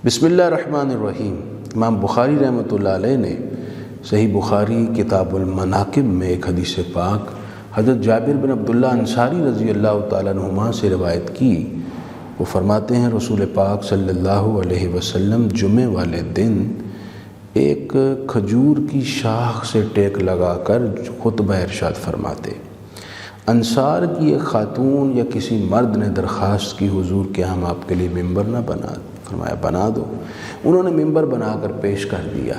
بسم اللہ الرحمن الرحیم۔ امام بخاری رحمۃ اللہ علیہ نے صحیح بخاری کتاب المناقب میں ایک حدیث پاک حضرت جابر بن عبداللہ انصاری رضی اللہ تعالیٰ عنہما سے روایت کی۔ وہ فرماتے ہیں رسول پاک صلی اللہ علیہ وسلم جمعے والے دن ایک کھجور کی شاخ سے ٹیک لگا کر خطبہ ارشاد فرماتے۔ انصار کی ایک خاتون یا کسی مرد نے درخواست کی، حضور کہ ہم آپ کے لیے ممبر نہ بنا؟ فرمایا بنا دو۔ انہوں نے ممبر بنا کر پیش کر دیا۔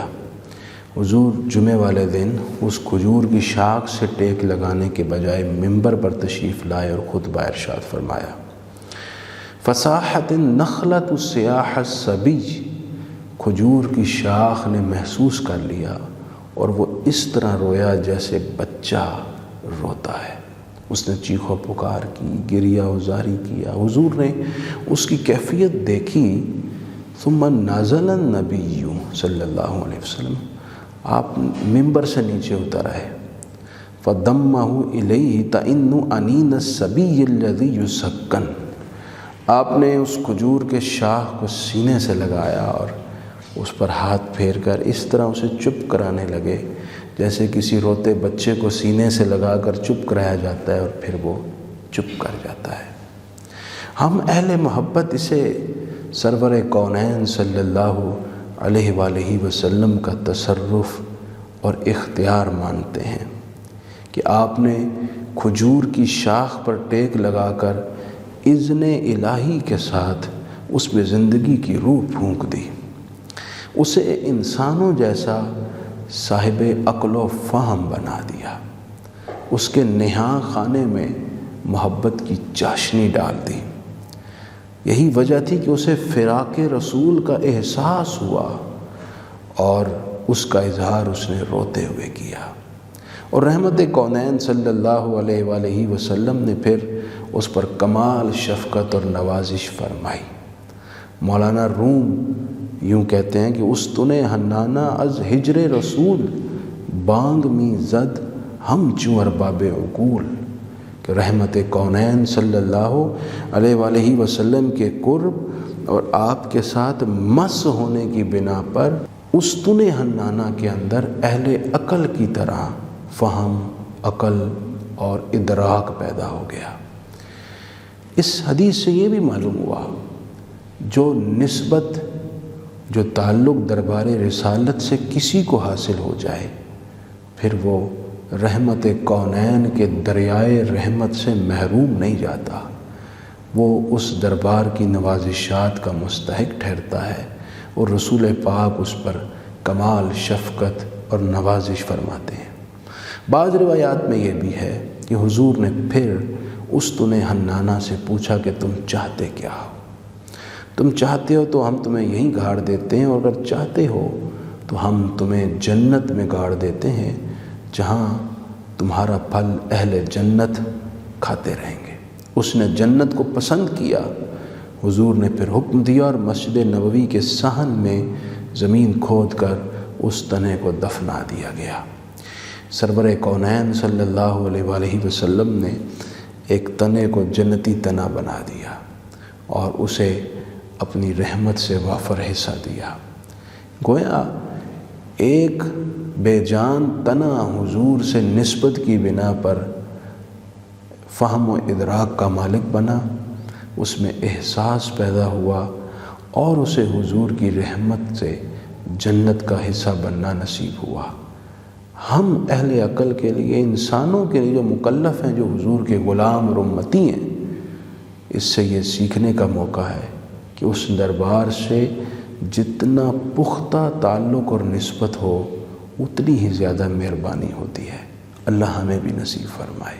حضور جمعے والے دن اس کھجور کی شاخ سے ٹیک لگانے کے بجائے ممبر پر تشریف لائے اور خطبہ ارشاد فرمایا۔ فصاحت النخلۃ سیاح الصبی، کھجور کی شاخ نے محسوس کر لیا اور وہ اس طرح رویا جیسے بچہ روتا ہے۔ اس نے چیخ و پکار کی، گریہ وزاری کیا۔ حضور نے اس کی کیفیت دیکھی۔ ثم نزل النبی صلی اللہ علیہ وسلم، آپ ممبر سے نیچے اتر آئے۔ فضمہ الیہ تئن انین الصبی الذی یسکن، آپ نے اس کھجور کے شاخ کو سینے سے لگایا اور اس پر ہاتھ پھیر کر اس طرح اسے چپ کرانے لگے جیسے کسی روتے بچے کو سینے سے لگا کر چپ کرایا جاتا ہے اور پھر وہ چپ کر جاتا ہے۔ ہم اہل محبت اسے سرور کونین صلی اللہ علیہ وآلہ وسلم کا تصرف اور اختیار مانتے ہیں کہ آپ نے کھجور کی شاخ پر ٹیک لگا کر اذن الہی کے ساتھ اس میں زندگی کی روح پھونک دی، اسے انسانوں جیسا صاحب عقل و فہم بنا دیا، اس کے نہاں خانے میں محبت کی چاشنی ڈال دی۔ یہی وجہ تھی کہ اسے فراق رسول کا احساس ہوا اور اس کا اظہار اس نے روتے ہوئے کیا، اور رحمت کونین صلی اللہ علیہ وآلہ وسلم نے پھر اس پر کمال شفقت اور نوازش فرمائی۔ مولانا روم یوں کہتے ہیں کہ استن حنانہ از ہجر رسول بانگ می زد ہم چوں ارباب عقول، کہ رحمت کونین صلی اللہ علیہ وآلہ وسلم کے قرب اور آپ کے ساتھ مس ہونے کی بنا پر استن حنانہ کے اندر اہل عقل کی طرح فہم، عقل اور ادراک پیدا ہو گیا۔ اس حدیث سے یہ بھی معلوم ہوا جو نسبت، جو تعلق دربار رسالت سے کسی کو حاصل ہو جائے پھر وہ رحمت کونین کے دریائے رحمت سے محروم نہیں جاتا، وہ اس دربار کی نوازشات کا مستحق ٹھہرتا ہے اور رسول پاک اس پر کمال شفقت اور نوازش فرماتے ہیں۔ بعض روایات میں یہ بھی ہے کہ حضور نے پھر استن حنانہ سے پوچھا کہ تم چاہتے کیا ہو؟ تم چاہتے ہو تو ہم تمہیں یہیں گاڑ دیتے ہیں، اور اگر چاہتے ہو تو ہم تمہیں جنت میں گاڑ دیتے ہیں جہاں تمہارا پھل اہل جنت کھاتے رہیں گے۔ اس نے جنت کو پسند کیا۔ حضور نے پھر حکم دیا اور مسجد نبوی کے صحن میں زمین کھود کر اس تنے کو دفنا دیا گیا۔ سرور کونین صلی اللہ علیہ وآلہ وسلم نے ایک تنے کو جنتی تنا بنا دیا اور اسے اپنی رحمت سے وافر حصہ دیا۔ گویا ایک بے جان تنا حضور سے نسبت کی بنا پر فہم و ادراک کا مالک بنا، اس میں احساس پیدا ہوا اور اسے حضور کی رحمت سے جنت کا حصہ بننا نصیب ہوا۔ ہم اہل عقل کے لیے، انسانوں کے لیے جو مکلف ہیں، جو حضور کے غلام اور امتی ہیں، اس سے یہ سیکھنے کا موقع ہے کہ اس دربار سے جتنا پختہ تعلق اور نسبت ہو اتنی ہی زیادہ مہربانی ہوتی ہے۔ اللہ ہمیں بھی نصیب فرمائے۔